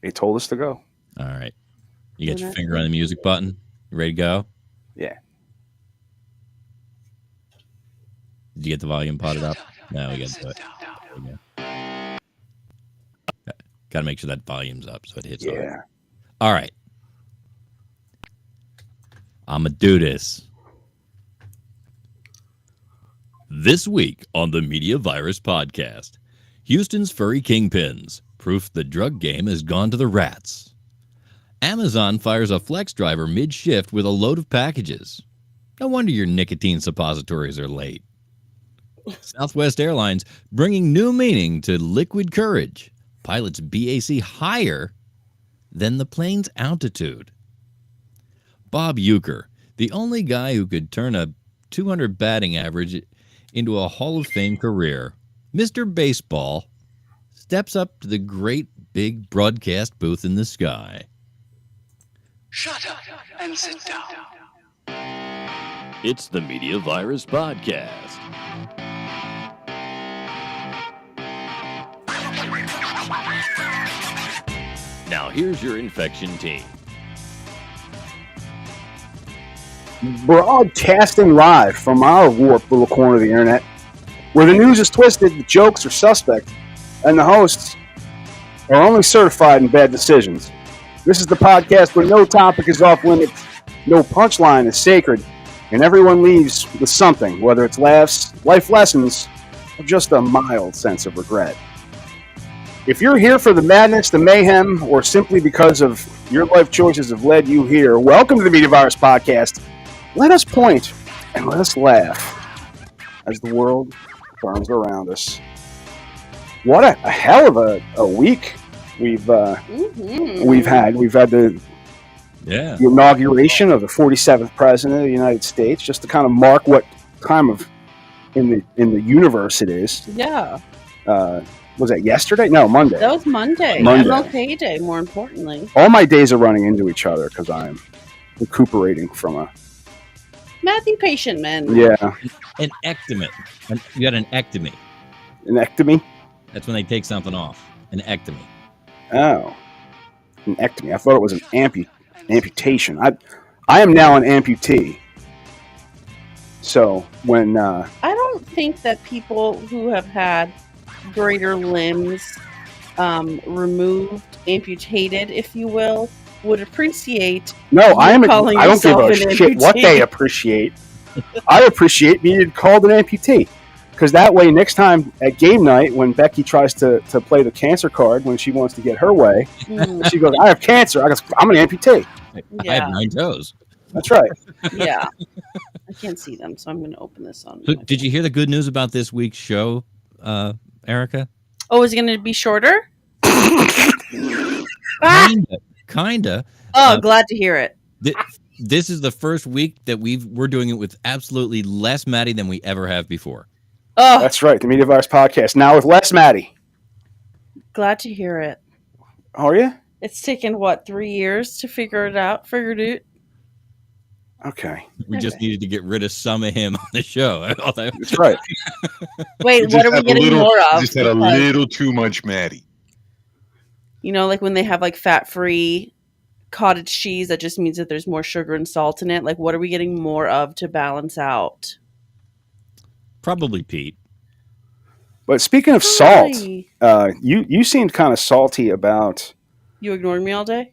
They told us to go. All right. You got your finger on the music button? You ready to go? Yeah. Did you get the volume potted up? No, we got to do it. Got to make sure that volume's up so it hits hard. All right. I'm going to do this. This week on the Media Virus Podcast, Houston's furry kingpins, proof the drug game has gone to the rats. Amazon fires a flex driver mid-shift with a load of packages. No wonder your nicotine suppositories are late. Southwest Airlines bringing new meaning to liquid courage. Pilots BAC higher than the plane's altitude. Bob Uecker, the only guy who could turn a 200 batting average into a Hall of Fame career, Mr. Baseball, steps up to the great big broadcast booth in the sky. Shut up and sit down. It's the Media Virus Podcast. Now here's your infection team. Broadcasting live from our warped little corner of the internet, where the news is twisted, the jokes are suspect, and the hosts are only certified in bad decisions. This is the podcast where no topic is off limits, no punchline is sacred, and everyone leaves with something, whether it's laughs, life lessons, or just a mild sense of regret. If you're here for the madness, the mayhem, or simply because of your life choices have led you here, welcome to the Media Virus Podcast. Let us point and let us laugh as the world turns around us. What a hell of a week we've had. We've had the inauguration of the 47th president of the United States, just to kind of mark what time of in the universe it is. Yeah. Was that yesterday? No, Monday. That was Monday. MLK Day, more importantly. All my days are running into each other because I'm recuperating from a Matthew patient, man. Yeah. An ectomy. You got an ectomy. An ectomy? That's when they take something off. An ectomy. Oh. An ectomy. I thought it was an amputation. I am now an amputee. So when I don't think that people who have had greater limbs removed, amputated, if you will, would appreciate. No, I don't give a shit what they appreciate. I appreciate being called an amputee, because that way next time at game night when Becky tries to play the cancer card when she wants to get her way, she goes, "I have cancer." I go, "I'm an amputee." Yeah. I have 9 toes. That's right. Yeah, I can't see them, so I'm going to open this on. So did you hear the good news about this week's show, Erica? Oh, is it going to be shorter? Kinda. Oh, glad to hear it. This is the first week that we're doing it with absolutely less Maddie than we ever have before. Oh, that's right. The Media Virus Podcast now with less Maddie. Glad to hear it. Are you? It's taken 3 years to figure it out. Figured it. Okay. We just needed to get rid of some of him on the show. That's right. Wait, what are we getting more of? Just had a little too much Maddie. You know, like when they have like fat-free cottage cheese, that just means that there's more sugar and salt in it. Like, what are we getting more of to balance out? Probably Pete. But speaking of salt, you seemed kind of salty about. You ignored me all day?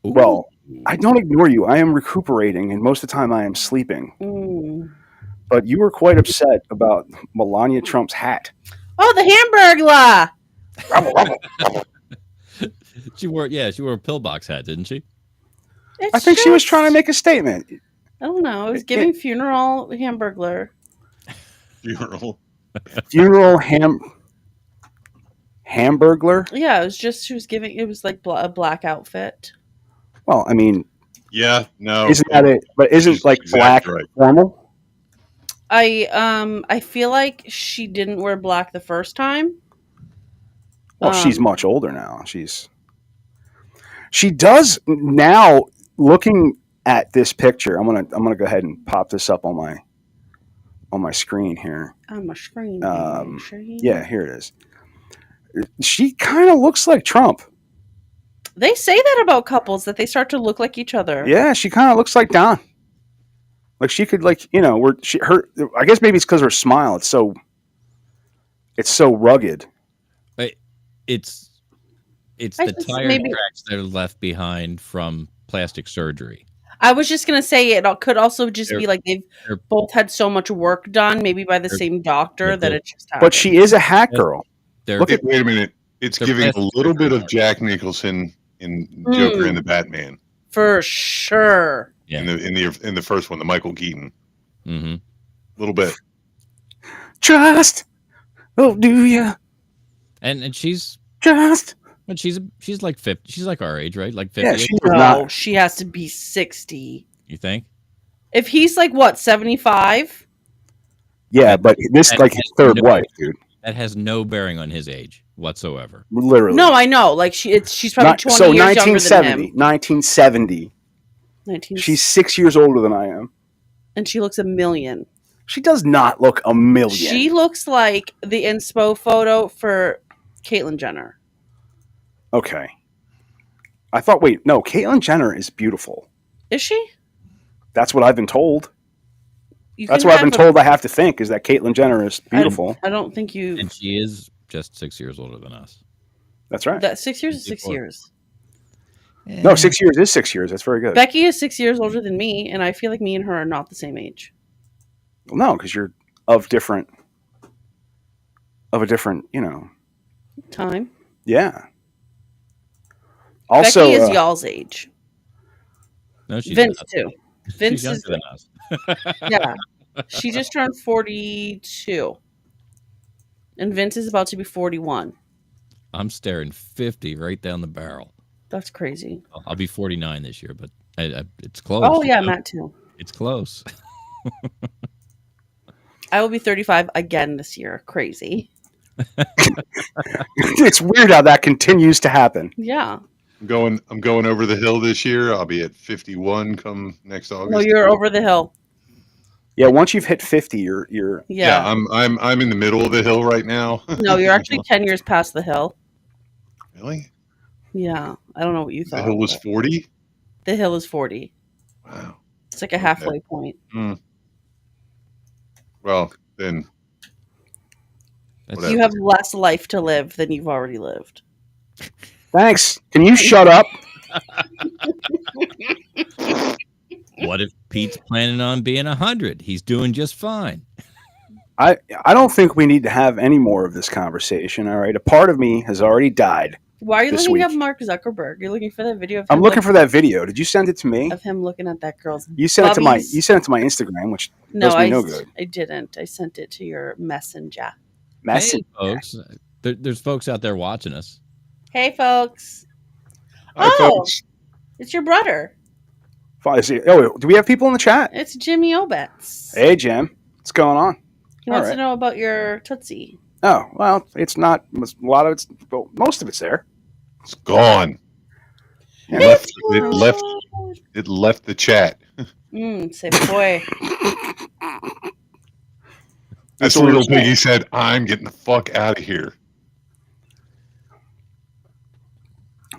Well, I don't ignore you. I am recuperating, and most of the time I am sleeping. But you were quite upset about Melania Trump's hat. Oh, the Hamburglar! She wore a pillbox hat, didn't she? I think she was trying to make a statement. I don't know. It was giving funeral Hamburglar. Funeral Hamburglar? Yeah, it was just she was giving. It was like a black outfit. Well, I mean, yeah, no, isn't that it? But isn't like black formal? I feel like she didn't wear black the first time. Well, she's much older now. She does now. Looking at this picture, I'm gonna go ahead and pop this up on my screen here. On my screen. Yeah, here it is. She kind of looks like Trump. They say that about couples, that they start to look like each other. Yeah, she kind of looks like Don. Like she could, like, you know, I guess maybe it's because her smile. It's so rugged. It's the tire tracks that are left behind from plastic surgery. I was just gonna say it could also just be like they've both had so much work done, maybe by the same doctor, that it just happened. But she is a hat girl. Wait a minute. It's giving a little bit of Jack Nicholson in Joker and the Batman. For sure. Yeah. In the first one, the Michael Keaton. Mm-hmm. A little bit. Trust. Oh, do ya? And she's just. But she's like 50. She's like our age, right? Like 50. Yeah, she has to be 60. You think? If he's like what, 75? Yeah, but this is like his third wife, dude. That has no bearing on his age whatsoever. Literally. No, I know. Like she's probably 20 years younger than him. 1970. She's 6 years older than I am. And she looks a million. She does not look a million. She looks like the inspo photo for Caitlyn Jenner. Okay. Caitlyn Jenner is beautiful. Is she? That's what I've been told. That's what I've been told I have to think, is that Caitlyn Jenner is beautiful. I don't think you... And she is just 6 years older than us. That's right. That 6 years is 6 years. Yeah. No, 6 years is 6 years. That's very good. Becky is 6 years older than me, and I feel like me and her are not the same age. Well, no, because you're of a different, time. Yeah. Also, Becky is y'all's age. No, she's Vince not. too. Vince she's is younger than us. Yeah. She just turned 42. And Vince is about to be 41. I'm staring 50 right down the barrel. That's crazy. I'll be 49 this year, but it's close. Oh, yeah, Matt too. It's close. I will be 35 again this year. Crazy. It's weird how that continues to happen. Yeah. I'm going over the hill this year. I'll be at 51 come next August. No, you're over the hill. Yeah, once you've hit 50, you're Yeah, I'm in the middle of the hill right now. No, you're actually 10 years past the hill. Really? Yeah. I don't know what you thought. The hill was 40? The hill is 40. Wow. It's like a halfway point. Well, then you have less life to live than you've already lived. Thanks. Can you shut up? What if Pete's planning on being 100? He's doing just fine. I don't think we need to have any more of this conversation. All right, a part of me has already died. Why are you looking up Mark Zuckerberg? You're looking for that video of him. I'm looking for that video. Did you send it to me? Of him looking at that girl's You sent it to my Instagram, which does me no good. I didn't. I sent it to your messenger. Hey, folks. There's folks out there watching us. Hey, folks. Hi, folks. It's your brother. Do we have people in the chat? It's Jimmy Obetz. Hey, Jim. What's going on? He wants to know about your Tootsie. Oh, well, it's not. Most of it's there. It's gone. Yeah. It left the chat. Say boy. This little piggy said, "I'm getting the fuck out of here."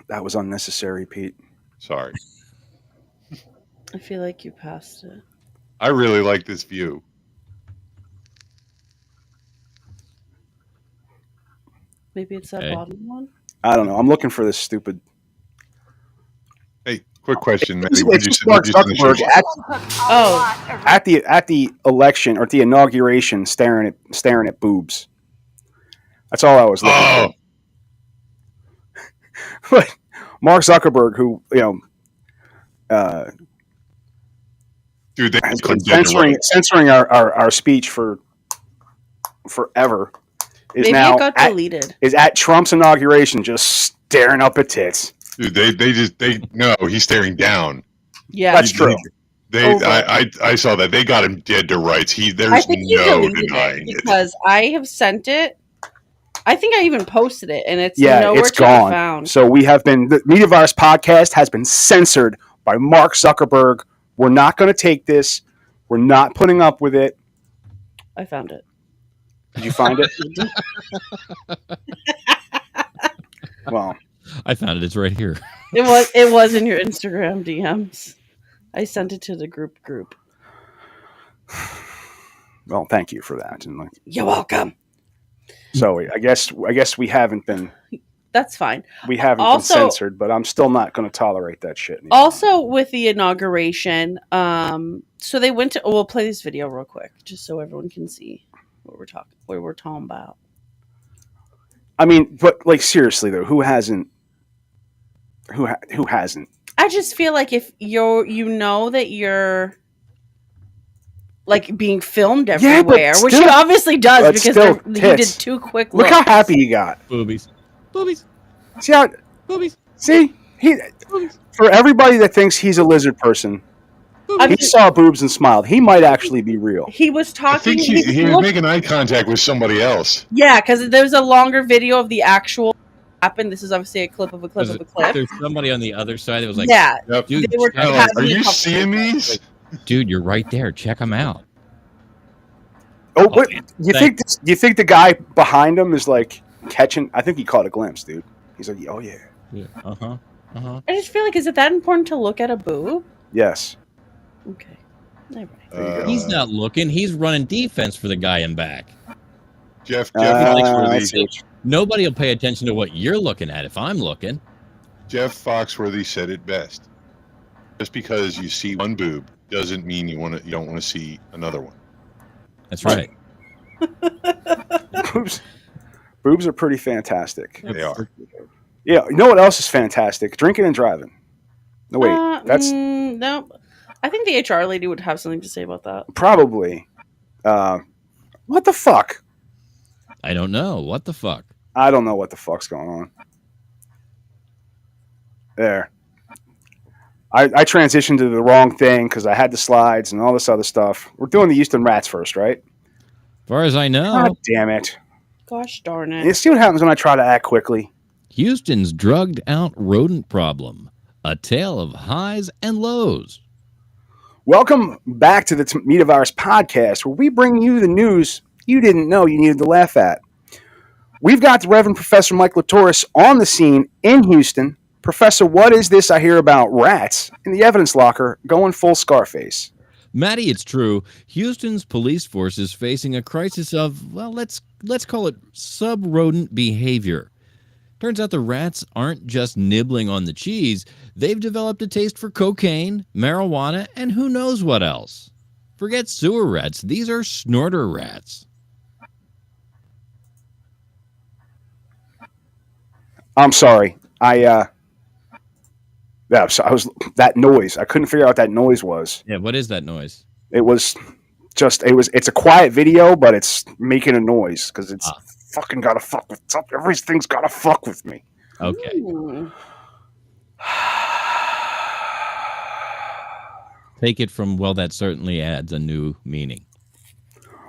That was unnecessary, Pete. Sorry. I feel like you passed it. I really like this view. Maybe it's that bottom one? I don't know. I'm looking for this stupid... Hey, quick question, Maddie. At the election or at the inauguration, staring at boobs. That's all I was looking for. But Mark Zuckerberg, who dude, they has been censoring our speech for forever. Maybe it got deleted. Is at Trump's inauguration just staring up at tits. Dude, no, he's staring down. Yeah, that's true. I saw that. They got him dead to rights. There's no denying it. Because I have sent it. I think I even posted it, and it's nowhere to be found. So we have been, the Media Virus podcast has been censored by Mark Zuckerberg. We're not going to take this. We're not putting up with it. I found it. Did you find it? Well, I found it. It's right here. It was in your Instagram DMs. I sent it to the group. Well, thank you for that. And You're welcome. so I guess we haven't been That's fine. been censored, but I'm still not going to tolerate that shit anymore. Also, with the inauguration, so they went to. We'll play this video real quick, just so everyone can see what we're talking about. I mean, but like seriously though, who hasn't? Who hasn't? I just feel like if you know that you're like being filmed everywhere, which he obviously does because he did 2 quick looks. Look how happy he got. Boobies. See how? Boobies. See for everybody that thinks he's a lizard person, he saw boobs and smiled. He might actually be real. He was talking. I think he was making eye contact with somebody else. Yeah, because there's a longer video of the actual happened. This is obviously a clip of a clip. There's somebody on the other side that was like, yeah, yep. Dude, they were are you seeing these? Dude, you're right there. Check them out. Oh, what? You think the guy behind him is like catching? I think he caught a glimpse, dude. He's like, oh yeah. I just feel like, is it that important to look at a boob? Yes. Okay. All right. He's not looking. He's running defense for the guy in back. Jeff Foxworthy. Nobody will pay attention to what you're looking at if I'm looking. Jeff Foxworthy said it best. Just because you see one boob doesn't mean you don't want to see another one. That's right. Boobs are pretty fantastic. They are. Yeah, you know what else is fantastic? Drinking and driving. No, wait, that's no. I think the HR lady would have something to say about that. Probably. What the fuck? I don't know. What the fuck? I don't know what the fuck's going on. There. I transitioned to the wrong thing because I had the slides and all this other stuff. We're doing the Houston Rats first, right? As far as I know. God damn it. Gosh darn it. You see what happens when I try to act quickly? Houston's drugged out rodent problem. A tale of highs and lows. Welcome back to the Metavirus podcast, where we bring you the news you didn't know you needed to laugh at. We've got the Reverend Professor Mike Litoris on the scene in Houston. Professor, what is this I hear about rats in the evidence locker going full Scarface? Maddie, it's true. Houston's police force is facing a crisis of, well, let's call it sub-rodent behavior. Turns out the rats aren't just nibbling on the cheese. They've developed a taste for cocaine, marijuana, and who knows what else. Forget sewer rats. These are snorter rats. I'm sorry. I was that noise. I couldn't figure out what that noise was. Yeah, what is that noise? It's a quiet video, but it's making a noise because it's fucking gotta fuck with something. Everything's gotta fuck with me. Okay. Take it from, well, that certainly adds a new meaning.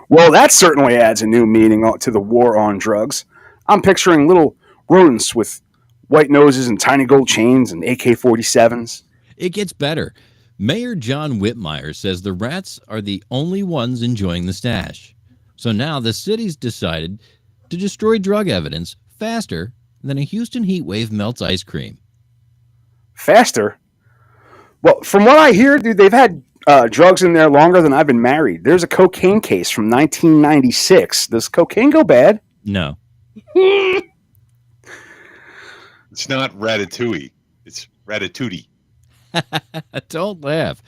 Well, that certainly adds a new meaning to the war on drugs. I'm picturing little rodents with white noses and tiny gold chains and AK-47s. It gets better. Mayor John Whitmire says the rats are the only ones enjoying the stash. So now the city's decided to destroy drug evidence faster than a Houston heat wave melts ice cream. Faster? Well, from what I hear, dude, they've had drugs in there longer than I've been married. There's a cocaine case from 1996. Does cocaine go bad? No. It's not ratatouille. It's ratatouille. Don't laugh.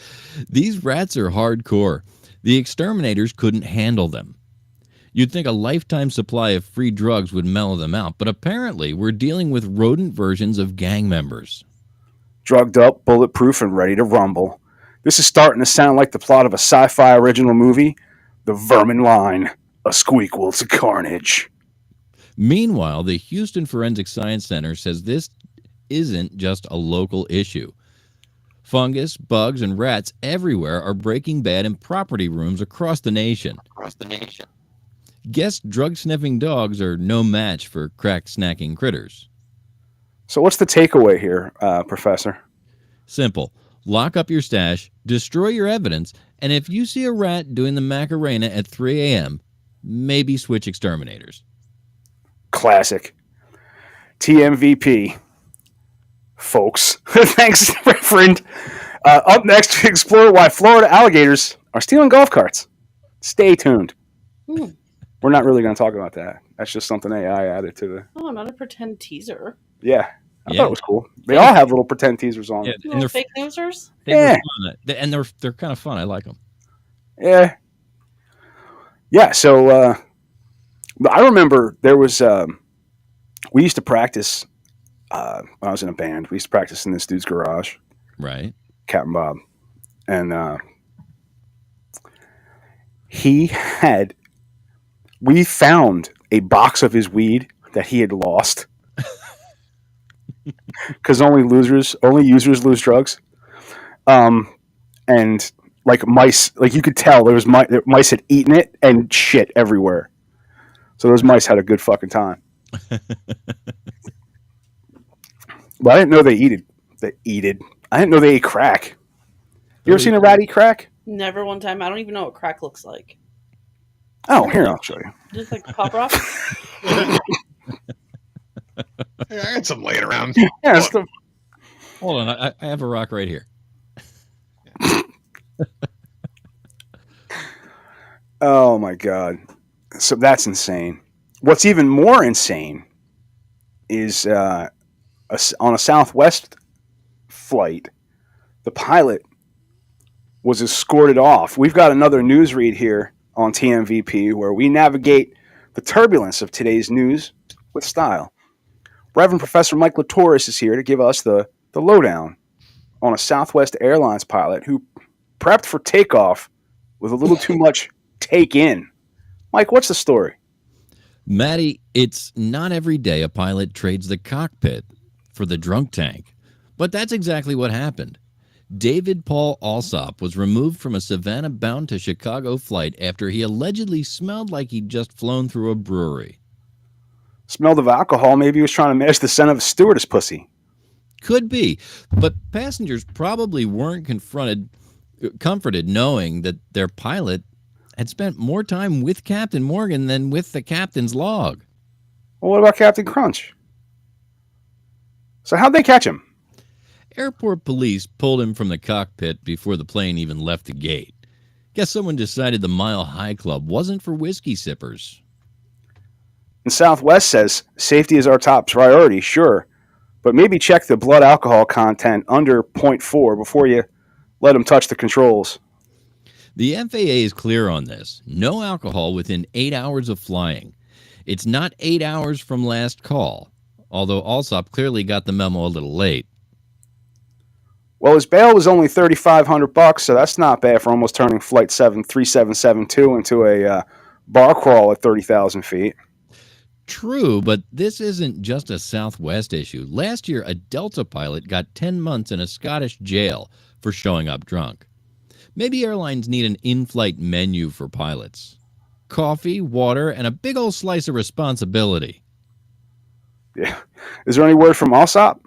These rats are hardcore. The exterminators couldn't handle them. You'd think a lifetime supply of free drugs would mellow them out, but apparently we're dealing with rodent versions of gang members. Drugged up, bulletproof, and ready to rumble. This is starting to sound like the plot of a sci-fi original movie, The Vermin Line, a squeakquel to carnage. Meanwhile, the Houston Forensic Science Center says this isn't just a local issue. Fungus, bugs, and rats everywhere are breaking bad in property rooms across the nation. Guess drug-sniffing dogs are no match for crack-snacking critters. So what's the takeaway here, Professor? Simple. Lock up your stash, destroy your evidence, and if you see a rat doing the Macarena at 3 a.m., maybe switch exterminators. Classic. TMVP. folks. Thanks, Reverend. Up next, we explore why Florida alligators are stealing golf carts. Stay tuned. We're not really going to talk about that. That's just something AI added to the. Oh, not a pretend teaser. Yeah. I thought it was cool. They all have little pretend teasers on them. And they're fake newsers? They're fun. And they're kind of fun. I like them. Yeah. Yeah, so I remember there was we used to practice when I was in a band. We used to practice in this dude's garage. Right. Captain Bob. And we found a box of his weed that he had lost. Because only users lose drugs. And like mice, like you could tell there was mice had eaten it and shit everywhere. So those mice had a good fucking time. But I didn't know they eated. I didn't know they ate crack. You ever seen a rat eat crack? Never one time. I don't even know what crack looks like. Oh, here, I'll show you. Just like pop rock? Hey, I got some laying around. Yeah, Hold on, I have a rock right here. Oh my god! So that's insane. What's even more insane is on a Southwest flight, the pilot was escorted off. We've got another news read here on TMVP where we navigate the turbulence of today's news with style. Reverend Professor Mike Litoris is here to give us the lowdown on a Southwest Airlines pilot who prepped for takeoff with a little too much take in. Mike, what's the story? Maddie, it's not every day a pilot trades the cockpit for the drunk tank. But that's exactly what happened. David Paul Alsop was removed from a Savannah-bound to Chicago flight after he allegedly smelled like he'd just flown through a brewery. Smelled of alcohol. Maybe he was trying to match the scent of a stewardess pussy. Could be, but passengers probably weren't comforted knowing that their pilot had spent more time with Captain Morgan than with the captain's log. Well, what about Captain Crunch? So how'd they catch him? Airport police pulled him from the cockpit before the plane even left the gate. Guess someone decided the Mile High Club wasn't for whiskey sippers. And Southwest says safety is our top priority, sure. But maybe check the blood alcohol content under 0.4 before you let them touch the controls. The FAA is clear on this. No alcohol within 8 hours of flying. It's not 8 hours from last call, although Alsop clearly got the memo a little late. Well, his bail was only $3,500, so that's not bad for almost turning Flight 3772 into a bar crawl at 30,000 feet. True, but this isn't just a Southwest issue. Last year, a Delta pilot got 10 months in a Scottish jail for showing up drunk. Maybe airlines need an in-flight menu for pilots. Coffee, water, and a big old slice of responsibility. Yeah. Is there any word from Alsop?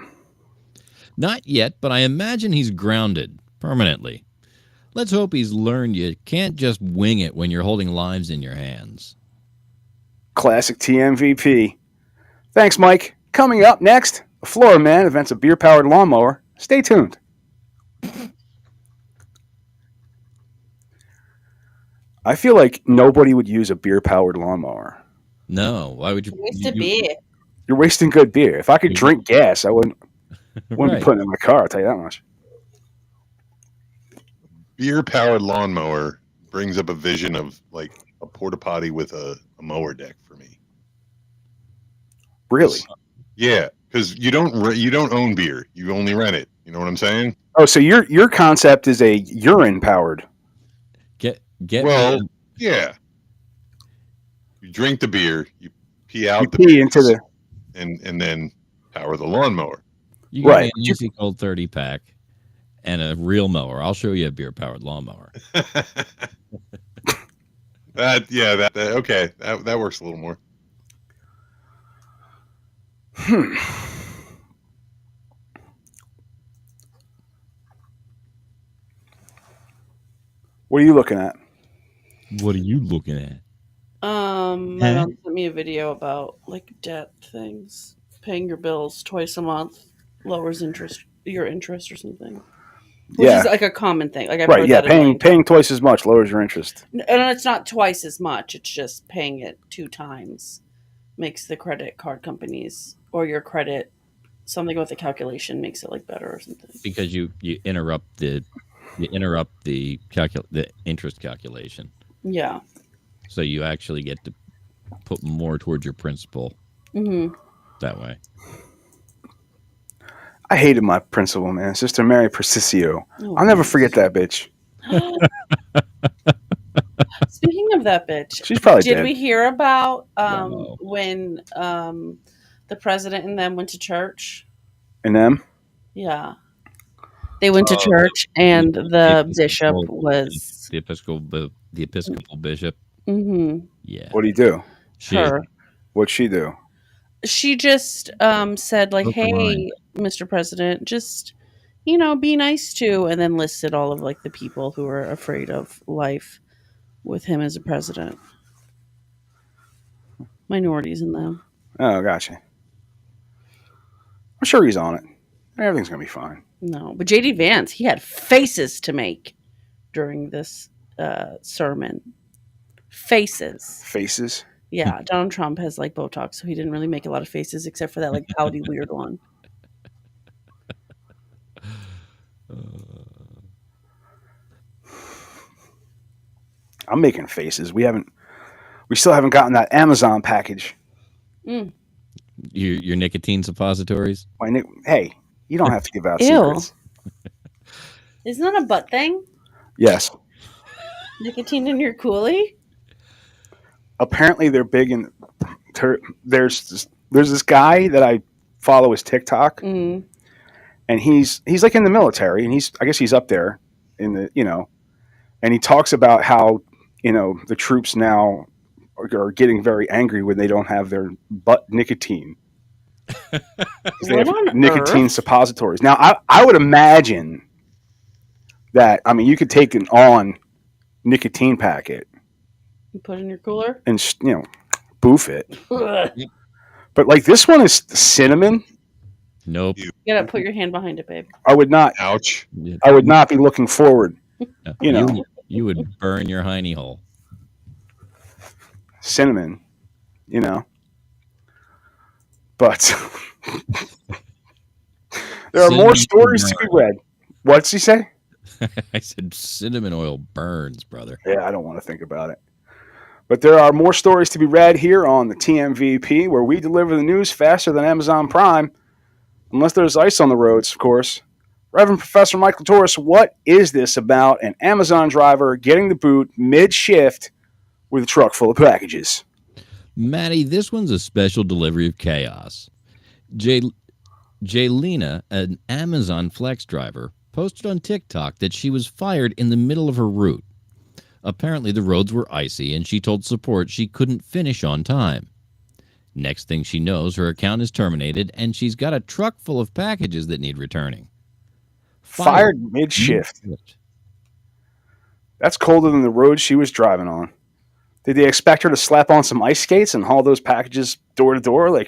Not yet, but I imagine he's grounded permanently. Let's hope he's learned you can't just wing it when you're holding lives in your hands. Classic TMVP. Thanks, Mike. Coming up next, a Florida man invents a beer-powered lawnmower. Stay tuned. I feel like nobody would use a beer-powered lawnmower. No, why would you? Waste of beer. You're wasting good beer. If I could drink gas, I wouldn't be putting it in my car, I'll tell you that much. Beer-powered lawnmower brings up a vision of like a porta potty with a mower deck for me. Really? Yeah, because you don't own beer, you only rent it. You know what I'm saying? Oh, so your concept is a urine-powered. Well, yeah. You drink the beer, you pee out the pee beers, into the and then power the lawnmower. You get an easy cold 30 pack and a real mower. I'll show you a beer powered lawnmower. Okay. That works a little more. What are you looking at? What are you looking at? My mom sent me a video about like debt things, paying your bills twice a month. lowers your interest or something. Which Yeah. is like a common thing. Like I've Right. heard Yeah. that a million Paying times. twice as much lowers your interest. And it's not twice as much. It's just paying it 2 times makes the credit card companies or your credit something with the calculation makes it like better or something. Because you interrupt the interest calculation. Yeah. So you actually get to put more towards your principal that way. I hated my principal, man. Sister Mary Persicio. I'll never forget that bitch. Speaking of that bitch, She's probably did dead. we hear about Wow. when the president and them went to church? And them? Yeah. They went to church and the bishop was the Episcopal bishop. Yeah. What'd he do? her. What'd she do? She just said like, Broke the "Hey, line. Mr. President, just be nice to," and then listed all of like the people who are afraid of life with him as a president. Minorities in them. Oh, gotcha. I'm sure he's on it. Everything's gonna be fine. No, but JD Vance, he had faces to make during this sermon. Faces. Faces. Yeah, Donald Trump has like Botox, so he didn't really make a lot of faces except for that like pouty weird one. I'm making faces. We still haven't gotten that Amazon package. Your nicotine suppositories. Hey, you don't have to give out Ew. secrets. Isn't that a butt thing? Yes. Nicotine in your coolie? Apparently, they're big in. There's this guy that I follow his TikTok, and he's like in the military, and I guess he's up there in the and he talks about how the troops now are getting very angry when they don't have their butt nicotine. They have nicotine suppositories. Now, I would imagine that, you could take an on nicotine packet You put it in your cooler? and, boof it. But like this one is cinnamon. Nope. You gotta put your hand behind it, babe. I would not be looking forward. You would burn your hiney hole. Cinnamon, but there are more stories to be read. What's he say? I said cinnamon oil burns, brother. Yeah, I don't want to think about it. But there are more stories to be read here on the TMVP, where we deliver the news faster than Amazon Prime, unless there's ice on the roads, of course. Reverend Professor Mike Litoris, what is this about an Amazon driver getting the boot mid-shift with a truck full of packages? Maddie, this one's a special delivery of chaos. Jaylena, an Amazon Flex driver, posted on TikTok that she was fired in the middle of her route. Apparently, the roads were icy, and she told support she couldn't finish on time. Next thing she knows, her account is terminated, and she's got a truck full of packages that need returning. Fired mid-shift. That's colder than the road she was driving on. Did they expect her to slap on some ice skates and haul those packages door to door?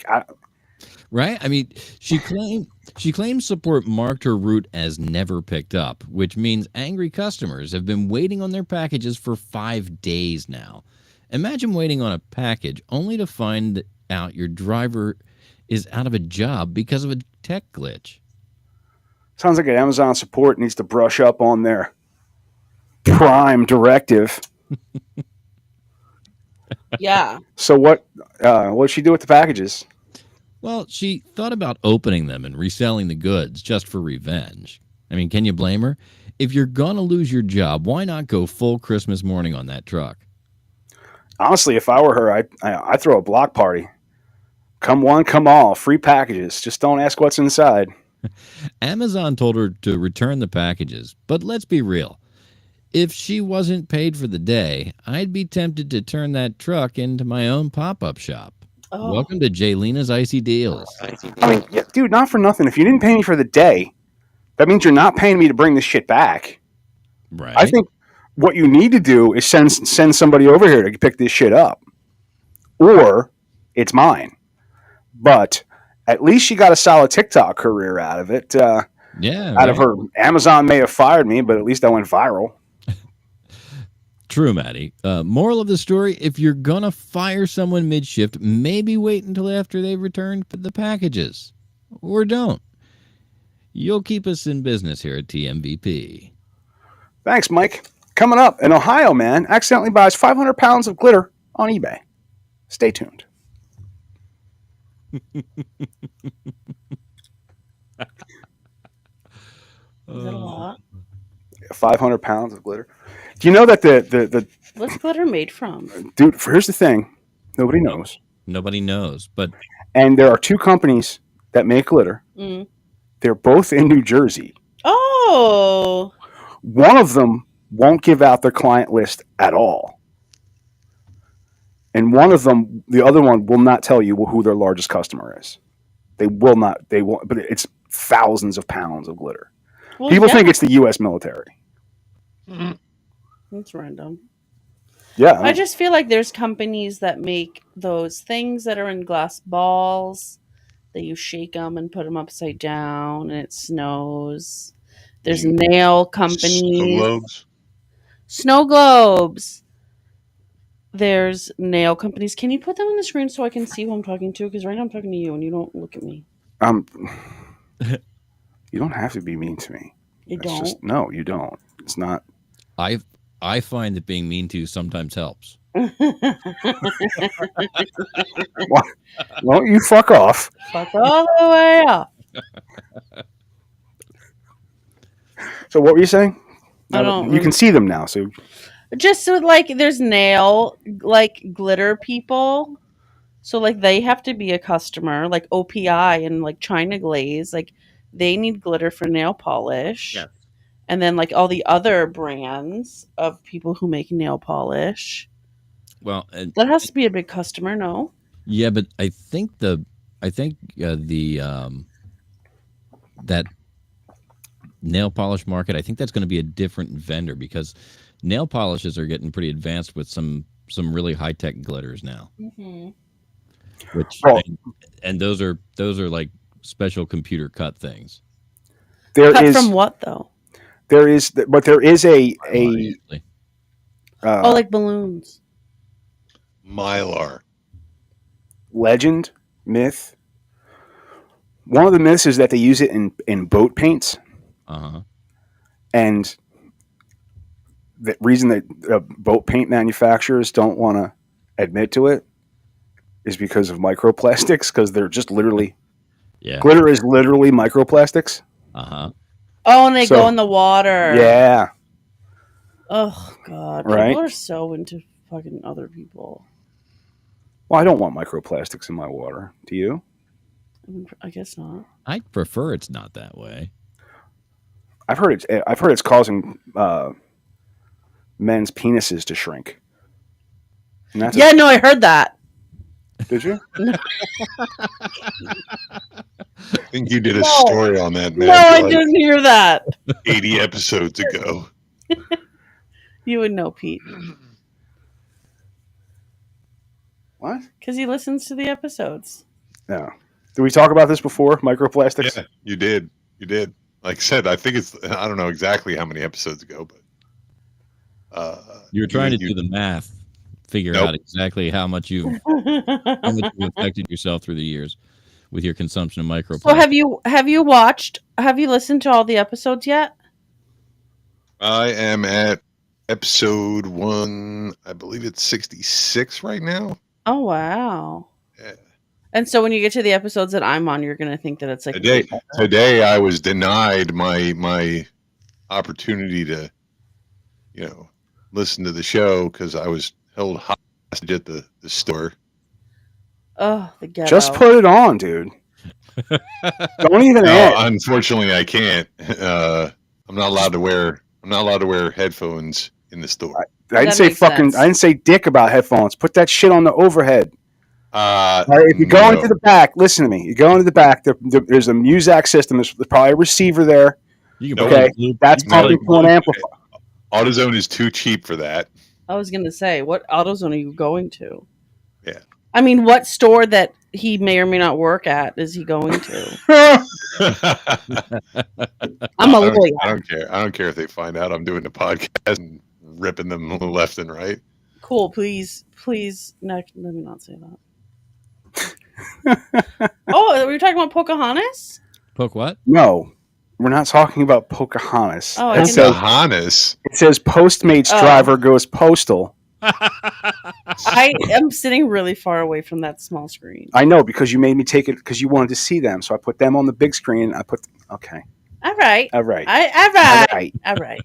Right? I mean, she claims support marked her route as never picked up, which means angry customers have been waiting on their packages for 5 days now. Imagine waiting on a package only to find out your driver is out of a job because of a tech glitch. Sounds like an Amazon support needs to brush up on their Prime directive. Yeah. So what did she do with the packages? Well, she thought about opening them and reselling the goods just for revenge. I mean, can you blame her? If you're going to lose your job, why not go full Christmas morning on that truck? Honestly, if I were her, I'd throw a block party. Come one, come all. Free packages. Just don't ask what's inside. Amazon told her to return the packages, but let's be real. If she wasn't paid for the day, I'd be tempted to turn that truck into my own pop-up shop. Oh. Welcome to Jaylena's Icy Deals. Yeah, dude, not for nothing. If you didn't pay me for the day, that means you're not paying me to bring this shit back. Right. I think what you need to do is send somebody over here to pick this shit up. Or it's mine. But At least she got a solid TikTok career out of it. Yeah. Out of her, Amazon may have fired me, but at least I went viral. True, Maddie. Moral of the story, if you're going to fire someone mid-shift, maybe wait until after they've returned the packages. Or don't. You'll keep us in business here at TMVP. Thanks, Mike. Coming up, an Ohio man accidentally buys 500 pounds of glitter on eBay. Stay tuned. Is that a lot? 500 pounds of glitter. Do you know that the What's glitter made from? dude? Here's the thing: nobody knows. Nobody knows, but And there are two companies that make glitter. Mm. They're both in New Jersey. Oh, One of them won't give out their client list at all, and one of them, the other one, will not tell you who their largest customer is. They will not. They won't. But it's thousands of pounds of glitter. well, People yeah. think it's the U.S. military. That's random. Yeah, I just feel like there's companies that make those things that are in glass balls that you shake them and put them upside down and it snows. There's nail companies. Globes. Snow globes. There's nail companies. Can you put them on the screen so I can see who I'm talking to? Because right now I'm talking to you and you don't look at me. You don't have to be mean to me. You It's don't? just, no, you don't. It's not. I find that being mean to you sometimes helps. Why don't you fuck off? Fuck all the way up. So what were you saying? I don't You can see them now. So Just so, like, there's nail, like, glitter people. So, like, they have to be a customer. Like, OPI and, like, China Glaze. Like, they need glitter for nail polish. Yes. And then, like, all the other brands of people who make nail polish. Well, That has to be a big customer, no? yeah, but I think that nail polish market, I think that's going to be a different vendor because nail polishes are getting pretty advanced with some really high tech glitters now. Mm-hmm. Which Well- and those are like special computer cut things. there Cut is from what, though? there is a Obviously. Oh, like balloons. Mylar. legend myth. One of the myths is that they use it in boat paints, Uh-huh. and the reason that boat paint manufacturers don't want to admit to it is because of microplastics. Because they're just literally Yeah. glitter is literally microplastics. Uh-huh. Oh, and they So- go in the water. Yeah, Oh, God. Right? People are so into fucking other people. well, I don't want microplastics in my water. Do you? I guess not. I prefer it's not that way. I've heard it's causing men's penises to shrink. And that's Yeah, no, I heard that. did you? I think you did a No. story on that, man. No, I like didn't hear that. 80 episodes ago. You would know, Pete, What? because he listens to the episodes. No. Did we talk about this before? Microplastics? Yeah, you did. You did. Like I said, I think I don't know exactly how many episodes ago, but You were trying to you- do the math, figure Nope. out exactly how much you've affected yourself through the years with your consumption of microplastics. So have you listened to all the episodes yet? I am at episode 1, I believe it's 66 right now. Oh, wow. Yeah. And so when you get to the episodes that I'm on, you're going to think that it's like Today I was denied my opportunity to, listen to the show because I was held hostage at the store. oh, the ghetto. Just put it on, dude. Don't even No, add. unfortunately I can't. I'm not allowed to wear headphones in the store. I didn't That say makes fucking. sense. I didn't say dick about headphones. Put that shit on the overhead. All right, if you go no. into the back, listen to me. You go into the back. There's a Muzak system. There's probably a receiver there. You can Okay, probably loop- that's you can probably pumping to an amplifier. AutoZone is too cheap for that. I was going to say, what AutoZone are you going to? Yeah. I mean, what store that he may or may not work at. Is he going to? I'm a lawyer. I don't care. I don't care if they find out I'm doing the podcast and ripping them left and right. Cool. Please, let me not say that. Oh, were you talking about Pocahontas? Poke what? No, we're not talking about Pocahontas. Oh, it, says, Pocahontas. it says Postmates driver goes postal. I am sitting really far away from that small screen. I know, because you made me take it because you wanted to see them. So I put them on the big screen. Okay. All right. All right. All right. All right. All right.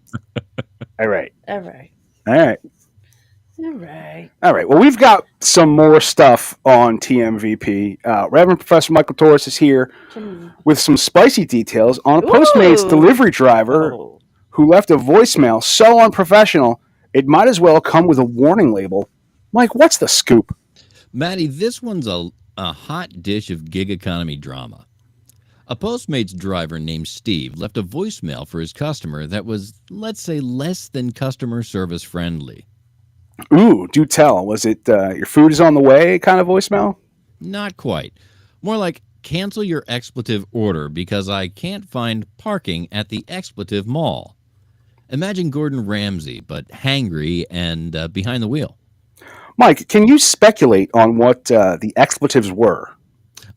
All right. All right. All right. All right. All right. Well, we've got some more stuff on TMVP. Reverend Professor Mike Litoris is here with some spicy details on a Postmates delivery driver who left a voicemail so unprofessional, it might as well come with a warning label. Mike, what's the scoop? Maddie, this one's a hot dish of gig economy drama. A Postmates driver named Steve left a voicemail for his customer that was, let's say, less than customer service friendly. Ooh, do tell. Was it your food is on the way kind of voicemail? Not quite. More like, cancel your expletive order because I can't find parking at the expletive mall. Imagine Gordon Ramsay, but hangry and behind the wheel. Mike, can you speculate on what the expletives were?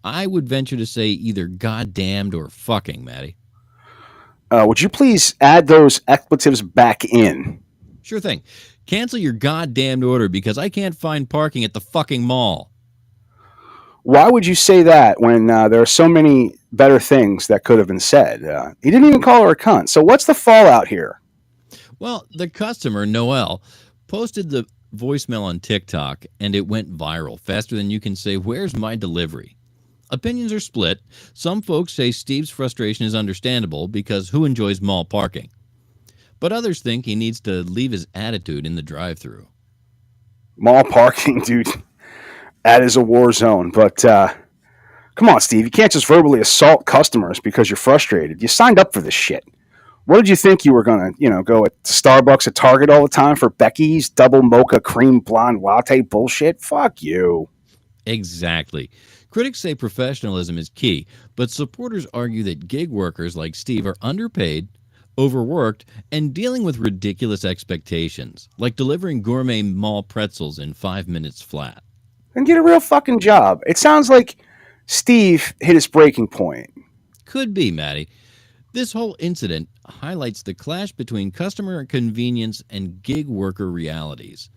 I would venture to say either goddamned or fucking, Maddie. Would you please add those expletives back in? Sure thing. Cancel your goddamned order because I can't find parking at the fucking mall. Why would you say that when there are so many better things that could have been said? He didn't even call her a cunt. So what's the fallout here? Well, the customer, Noel, posted the voicemail on TikTok, and it went viral faster than you can say, "Where's my delivery?" Opinions are split. Some folks say Steve's frustration is understandable because who enjoys mall parking? But others think he needs to leave his attitude in the drive-thru. Mall parking, dude. That is a war zone. But come on, Steve. You can't just verbally assault customers because you're frustrated. You signed up for this shit. What did you think you were going to, go at Starbucks at Target all the time for Becky's double mocha cream blonde latte bullshit? Fuck you. Exactly. Critics say professionalism is key, but supporters argue that gig workers like Steve are underpaid, overworked, and dealing with ridiculous expectations, like delivering gourmet mall pretzels in 5 minutes flat. And get a real fucking job. It sounds like Steve hit his breaking point. Could be, Maddie. This whole incident highlights the clash between customer convenience and gig worker realities.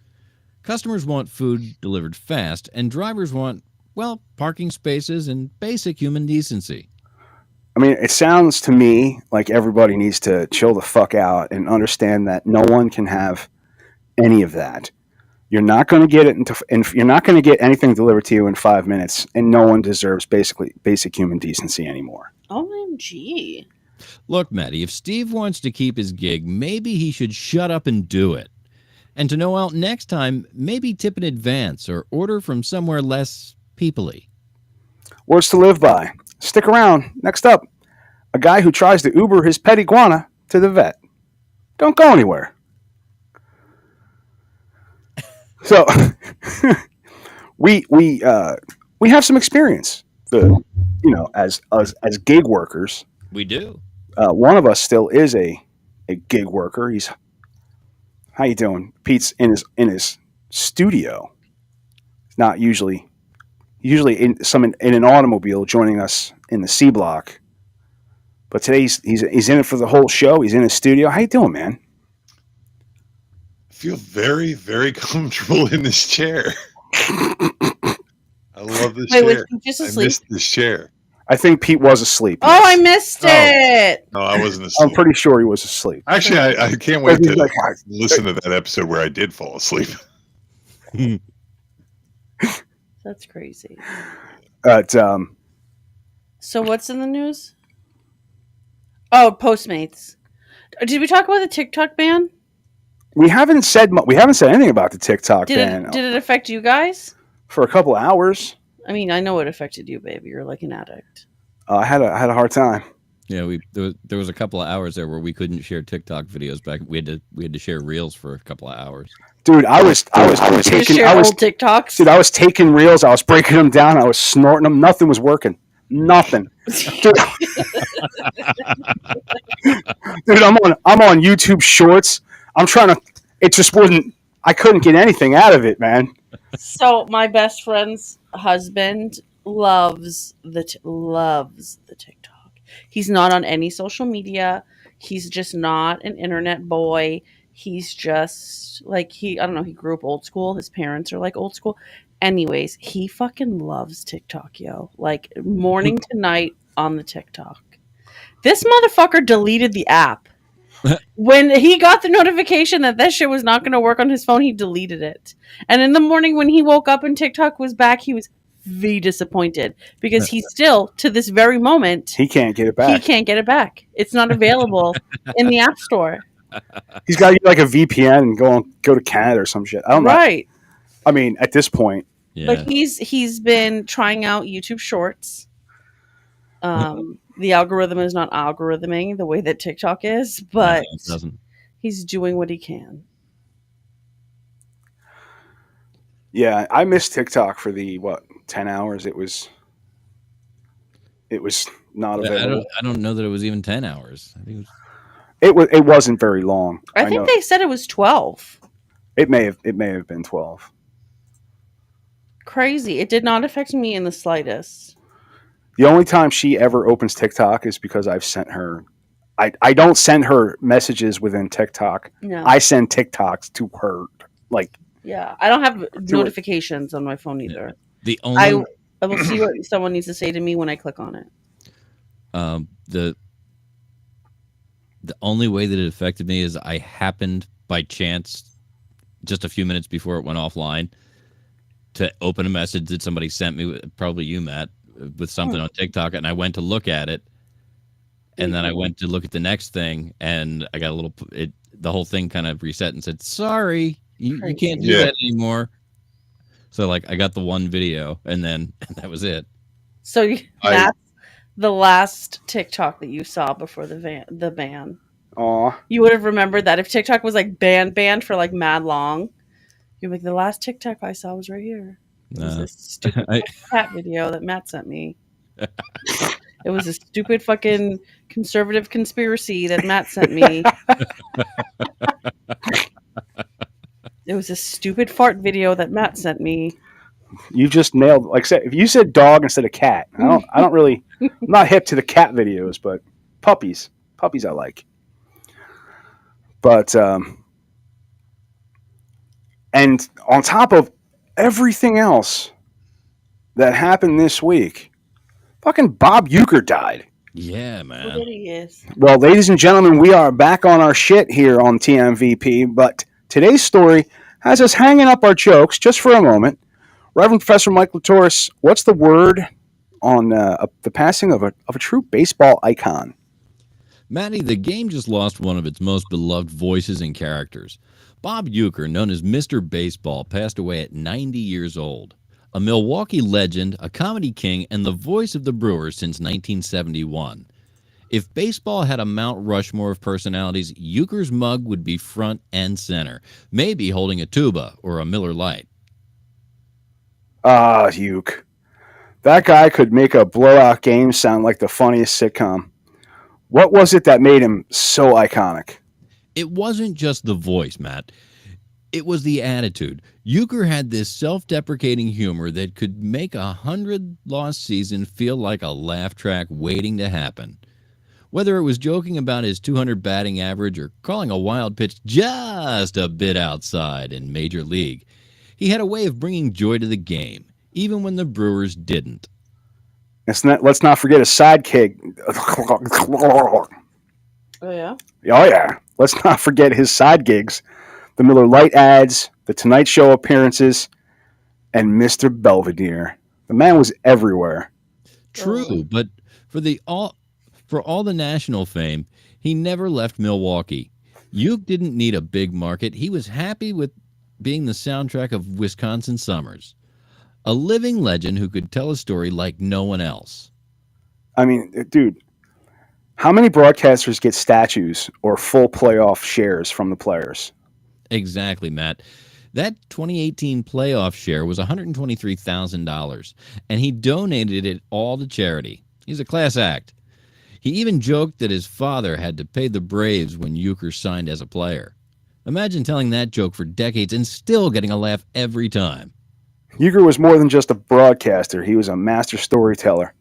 Customers want food delivered fast, and drivers want, well, parking spaces and basic human decency. I mean, it sounds to me like everybody needs to chill the fuck out and understand that no one can have any of that. You're not going to get it you're not going to get anything delivered to you in 5 minutes, and no one deserves basic human decency anymore. OMG. Look, Maddie, if Steve wants to keep his gig, maybe he should shut up and do it. And to Noel, next time, maybe tip in advance or order from somewhere less people-y. Words to live by. Stick around. Next up, a guy who tries to Uber his pet iguana to the vet. Don't go anywhere. So, we have some experience, as gig workers. We do. One of us still is a gig worker. How you doing? Pete's in his studio. Not usually in an automobile joining us in the C block. But today he's in it for the whole show. He's in his studio. How you doing, man? I feel very, very comfortable in this chair. I love this chair. Was he just asleep? I missed this chair. I think Pete was asleep. Oh, I missed it. No, I wasn't asleep. I'm pretty sure he was asleep. Actually, I can't wait to listen to that episode where I did fall asleep. That's crazy. But so what's in the news? Oh, Postmates. Did we talk about the TikTok ban? we haven't said anything about the TikTok ban. Did it affect you guys? For a couple hours. I mean, I know it affected you, baby. You're like an addict. I had a hard time. Yeah, there was a couple of hours there where we couldn't share TikTok videos back. We had to share reels for a couple of hours. Dude, I was You taking share old TikToks. Dude, I was taking reels. I was breaking them down. I was snorting them. Nothing was working. Nothing. Dude, I'm on YouTube Shorts. I'm trying to. It just wouldn't. I couldn't get anything out of it, man. So my best friend's husband loves the TikTok. He's not on any social media. He's just not an internet boy. He's just like I don't know, he grew up old school. His parents are like old school. Anyways, he fucking loves TikTok, yo. Like morning to night on the TikTok. This motherfucker deleted the app. When he got the notification that that shit was not going to work on his phone, he deleted it. And in the morning when he woke up and TikTok was back, he was very disappointed because he still, to this very moment, he can't get it back. He can't get it back. It's not available in the App Store. He's got to get like a VPN and go to Canada or some shit. I don't know. Right. I mean, at this point, Yeah. But he's been trying out YouTube Shorts. The algorithm is not algorithming the way that TikTok is, but No, it doesn't. he's doing what he can. yeah, I missed TikTok for the 10 hours. It was not available. I don't know that it was even 10 hours. I think It wasn't very long. I think they said it was 12. It may have been 12. Crazy. It did not affect me in the slightest. The only time she ever opens TikTok is because I've sent her. I don't send her messages within TikTok. No. I send TikToks to her. Like, yeah, I don't have notifications on my phone either. the only I will see what someone needs to say to me when I click on it. the only way that it affected me is I happened by chance, just a few minutes before it went offline, to open a message that somebody sent me, probably you, Matt, with something on TikTok, and I went to look at it, and then I went to look at the next thing, and I got the whole thing kind of reset and said, sorry, you can't do that anymore. So like I got the one video, and then that was it. So that's the last TikTok that you saw before the ban. aw. You would have remembered that if TikTok was like banned for like mad long, you're like, the last TikTok I saw was right here. It was this stupid cat video that Matt sent me. It was a stupid fucking conservative conspiracy that Matt sent me. It was a stupid fart video that Matt sent me. You just nailed. Like I said, if you said dog instead of cat, I don't really. I'm not hip to the cat videos, but puppies I like. But and on top of everything else that happened this week, fucking Bob Uecker died. Yeah, man. There he is. Well, ladies and gentlemen, we are back on our shit here on TMVP, but today's story has us hanging up our jokes just for a moment. Reverend Professor Mike Litoris, what's the word on the passing of a true baseball icon? Matty, the game just lost one of its most beloved voices and characters. Bob Uecker, known as Mr. Baseball, passed away at 90 years old. A Milwaukee legend, a comedy king, and the voice of the Brewers since 1971. If baseball had a Mount Rushmore of personalities, Uecker's mug would be front and center, maybe holding a tuba or a Miller Lite. Ah, Uecker. That guy could make a blowout game sound like the funniest sitcom. What was it that made him so iconic? It wasn't just the voice, Matt. It was the attitude. Uecker had this self-deprecating humor that could make a 100-loss season feel like a laugh track waiting to happen. Whether it was joking about his 200 batting average or calling a wild pitch just a bit outside in Major League, he had a way of bringing joy to the game, even when the Brewers didn't. Let's not forget his sidekick. Oh, yeah? Oh, yeah. Let's not forget his side gigs. The Miller Lite ads, the Tonight Show appearances, and Mr. Belvedere. The man was everywhere. True, but for all the national fame, he never left Milwaukee. Uecker didn't need a big market. He was happy with being the soundtrack of Wisconsin summers. A living legend who could tell a story like no one else. I mean, dude, How many broadcasters get statues or full playoff shares from the players? Exactly, Matt. That 2018 playoff share was $123,000, and he donated it all to charity. He's a class act. He even joked that his father had to pay the Braves when Uecker signed as a player. Imagine telling that joke for decades and still getting a laugh every time. Uecker was more than just a broadcaster. He was a master storyteller.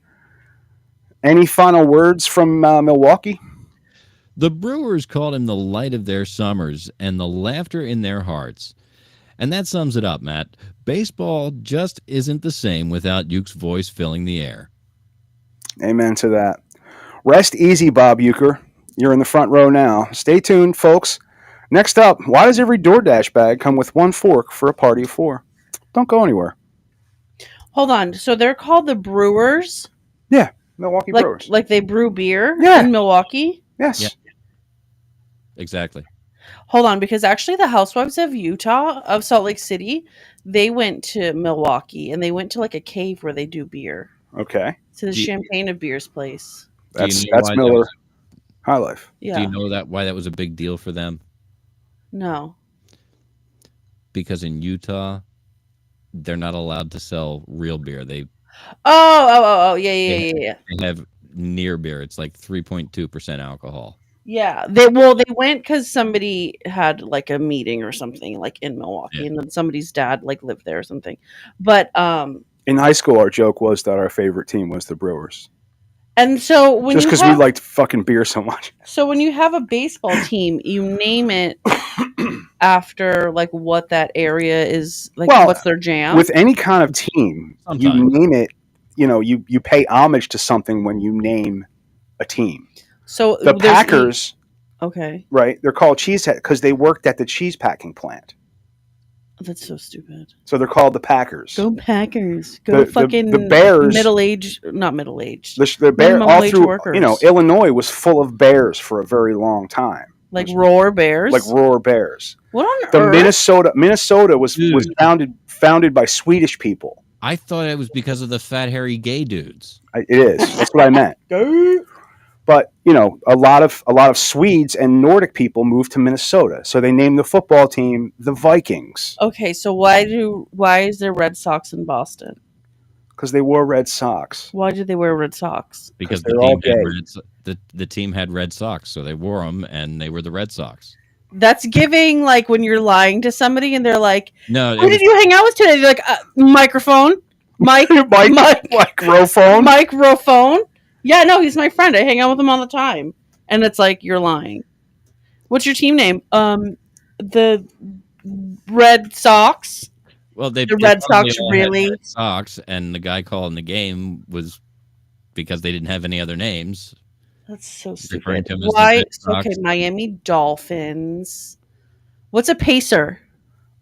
Any final words from Milwaukee? The Brewers called him the light of their summers and the laughter in their hearts. And that sums it up, Matt. Baseball just isn't the same without Ueck's voice filling the air. Amen to that. Rest easy, Bob Uecker. You're in the front row now. Stay tuned, folks. Next up, why does every DoorDash bag come with one fork for a party of four? Don't go anywhere. Hold on. So they're called the Brewers? Yeah, Milwaukee Brewers. Like they brew beer Yeah. in Milwaukee? Yes. Yeah. Exactly. Hold on, because actually the Housewives of Utah, of Salt Lake City, they went to Milwaukee and they went to like a cave where they do beer. Okay. To the Do you- Champagne of Beers place. That's why that Miller was- High Life. Yeah. Do you know why that was a big deal for them? No. Because in Utah, they're not allowed to sell real beer. They Oh, yeah. have near beer. It's like 3.2% alcohol. Yeah, they went because somebody had like a meeting or something like in Milwaukee, Yeah. and then somebody's dad like lived there or something. But In high school, our joke was that our favorite team was the Brewers. and so when Just you because we liked fucking beer so much. so when you have a baseball team, you name it after like what that area is like. Well, what's their jam? With any kind of team, you Sometimes. name it, you pay homage to something when you name a team. So The there's Packers, okay, right, they're called Cheesehead because they worked at the cheese packing plant. that's so stupid. So they're called the Packers. Go Packers. Go The fucking Bears- not middle aged. The bear minimum all wage through, workers. Illinois was full of bears for a very long time. Like roar bears. Like roar bears. What on The earth? Minnesota was Dude. founded by Swedish people. I thought it was because of the fat, hairy gay dudes. It is. That's what I meant. But a lot of Swedes and Nordic people moved to Minnesota, so they named the football team the Vikings Okay, so why is there Red Sox in Boston? because they wore red socks. Why do they wear red socks? Because they're all the team had red socks, so they wore them, and they were the Red Sox. That's giving like when you're lying to somebody and they're like, No, "Who did you hang out with today?" They're like, "Microphone, Microphone. microphone." Yeah, no, he's my friend. I hang out with him all the time, and it's like you're lying. What's your team name? The Red Sox. well, they the they Red probably Sox all had really- Red Sox, and the guy calling the game was because they didn't have any other names. That's so Referring stupid. to him as the Why? Red Sox. Okay, Miami Dolphins. What's a pacer?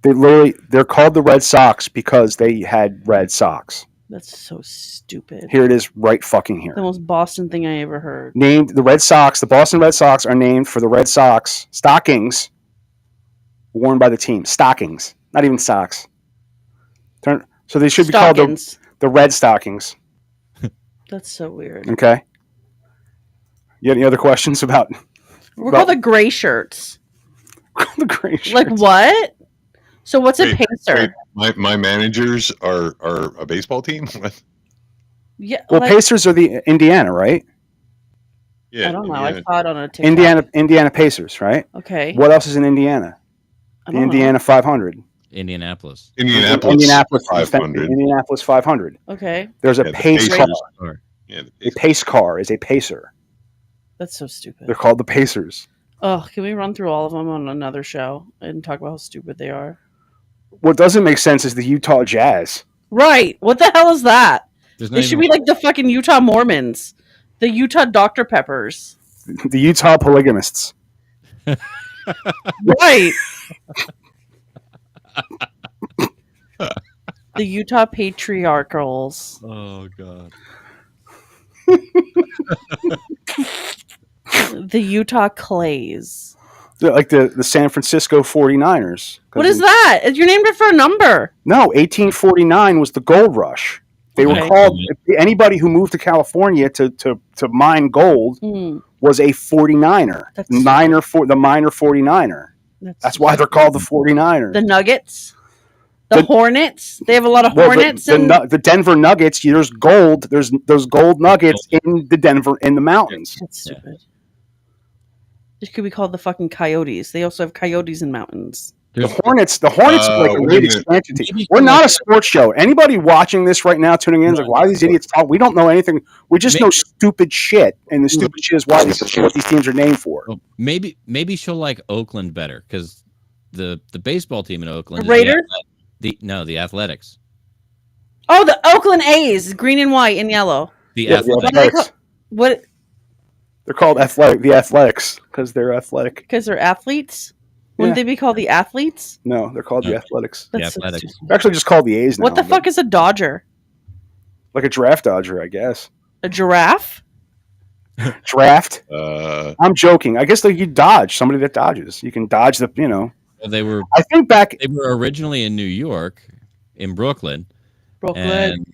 They're called the Red Sox because they had red socks. That's so stupid. Here it is, right fucking here. The most Boston thing I ever heard. Named the Red Sox. The Boston Red Sox are named for the Red Sox stockings worn by the team. Stockings, not even socks. So they should be called Stockings. the Red Stockings. That's so weird. Okay. You have any other questions about We're called the gray shirts. the gray shirts? Like what? So what's a Wait, pacer? My managers are a baseball team. Yeah, Well, like, Pacers are the Indiana, right? Yeah, I don't know. Indiana. I saw it on a TikTok. Indiana Pacers, right? Okay. What else is in Indiana? I The don't know. Indiana 500. Indianapolis. Indianapolis 500. Indianapolis 500. Okay. There's a Yeah, the pace Pacers. car. Or- Yeah, A pace car is a pacer. That's so stupid. They're called the Pacers. Oh, can we run through all of them on another show and talk about how stupid they are? What doesn't make sense is the Utah Jazz. Right. What the hell is that? There's not They should even- be like the fucking Utah Mormons. The Utah Dr. Peppers. The Utah Polygamists. Right. The Utah Patriarchals. Oh god. The Utah Clays. They're like the San Francisco 49ers. What is that? You're named it for a number. No, 1849 was the gold rush. They were Okay. called, anybody who moved to California to mine gold was a 49er. That's the miner 49er. That's why they're called the 49ers. The Nuggets? The Hornets? They have a lot of Hornets. The Denver Nuggets, there's gold. There's those gold nuggets in the mountains. That's stupid. It could be called the fucking Coyotes. They also have coyotes in mountains. The Hornets are like a great expansion team. We're not a sports show. Anybody watching this right now, tuning in, is like, why are these idiots talking? We don't know anything. We just know stupid shit, and the stupid shit is what these teams are named for. Well, maybe she'll like Oakland better because the baseball team in Oakland. The Raiders? The Athletics. Oh, the Oakland A's, green and white and yellow. The Athletics. What? They're called the Athletics because they're athletic. Because they're athletes. Wouldn't they be called the Athletes? No, they're called the Athletics. The Athletics. They're actually just called the A's now. What the fuck is a Dodger? Like a draft dodger, I guess. A giraffe? Draft? I'm joking. I guess you dodge somebody that dodges. You can dodge the. Well, they were. I think back. They were originally in New York, in Brooklyn. Brooklyn. And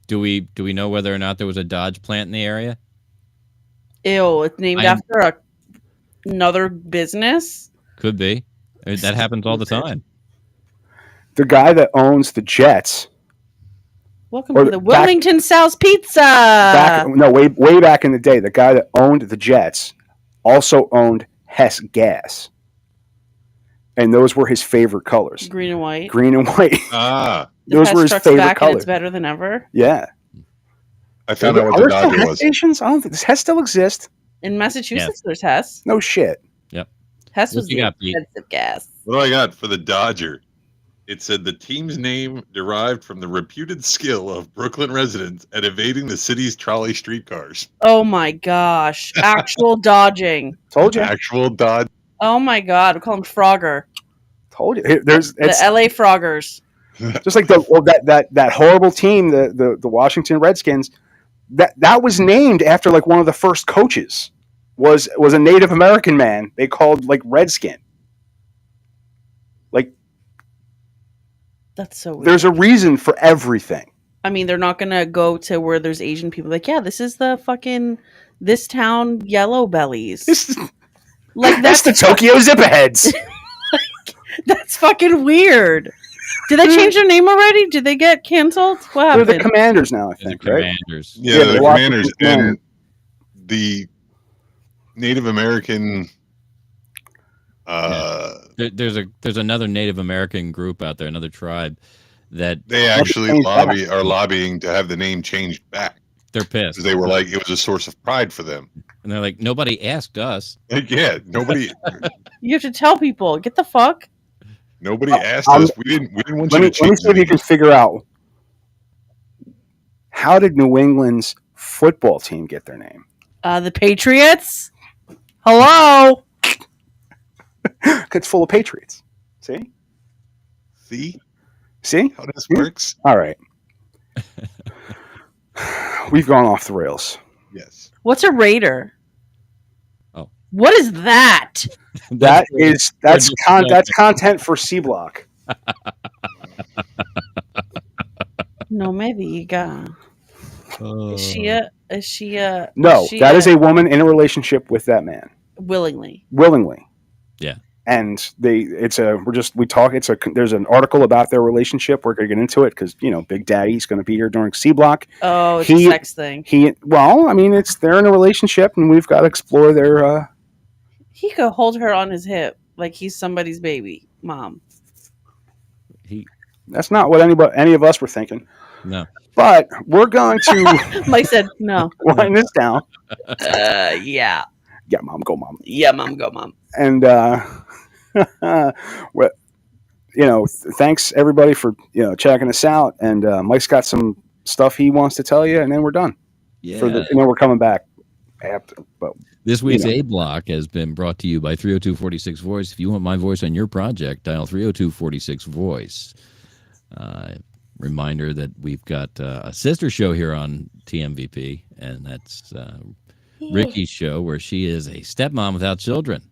do we know whether or not there was a Dodge plant in the area? Ew! It's named after another business. Could be. That happens all the time. The guy that owns the Jets. Welcome to the Wilmington Sal's Pizza. Way back in the day, the guy that owned the Jets also owned Hess Gas. And those were his favorite colors. Green and white. Those were his favorite colors. It's better than ever. Yeah. I found out what the Dodger was. Stations? I don't think. Does Hess still exist? In Massachusetts, there's Hess. No shit. Yep. Hess was the expensive gas. What do I got for the Dodger? It said the team's name derived from the reputed skill of Brooklyn residents at evading the city's trolley streetcars. Oh my gosh. Actual dodging. Told you. Actual dodge. Oh my god. We call him Frogger. Told you. It's the LA Froggers. Just like that horrible team, the Washington Redskins, that was named after like one of the first coaches was a Native American man they called like Redskin. Like, that's so weird. There's a reason for everything. I mean, they're not gonna go to where there's Asian people. Like, yeah, this is the fucking this town yellow bellies. Like that's the Tokyo Zipperheads. That's fucking weird. Did they change their name already? Did they get canceled? What happened? They're the Commanders now, I think. The Commanders. Right? Yeah, the Commanders and the Native American. There's another Native American group out there, another tribe that they actually are lobbying to have the name changed back. They're pissed. They were like, it was a source of pride for them. And they're like, nobody asked us. Yeah, nobody. You have to tell people. Get the fuck. Nobody asked us. We didn't want you to change. Let me see if you can figure out how did New England's football team get their name? The Patriots. Hello. It's full of Patriots. See? How this works? All right. We've gone off the rails. Yes. What's a Raider? Oh. What is that? That's content for C Block. No, maybe you got. Is she a? No, that is a woman in a relationship with that man. Willingly. Yeah. And there's an article about their relationship. We're going to get into it because, Big Daddy's going to be here during C Block. Oh, it's a sex thing. They're in a relationship and we've got to explore their, he could hold her on his hip like he's somebody's baby mom. That's not what any of us were thinking. No. But we're going to... Mike said no. Wind this down. Yeah. Yeah, mom, go mom. Yeah, mom, go mom. And, thanks everybody for, checking us out. And Mike's got some stuff he wants to tell you, and then we're done. Yeah. And then we're coming back after. But this week's A Block has been brought to you by 302-46 Voice. If you want my voice on your project, dial 302-46 Voice. Reminder that we've got a sister show here on TMVP, and that's Ricky's show, where she is a stepmom without children.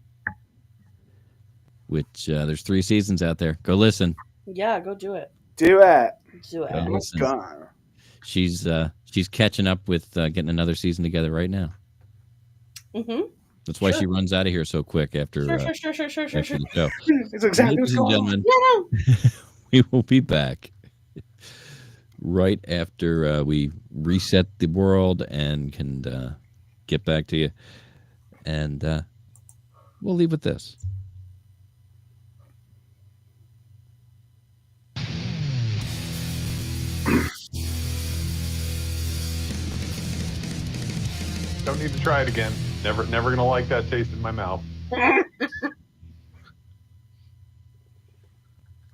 Which there's 3 seasons out there. Go listen. Yeah, go do it. Do it. Do it. Go listen. she's catching up with getting another season together right now. Mm-hmm. That's why she runs out of here so quick after Sure. the show. It's exactly what's Ladies and going on. gentlemen, we will be back right after we reset the world and can get back to you. And we'll leave with this. Don't need to try it again. Never gonna like that taste in my mouth.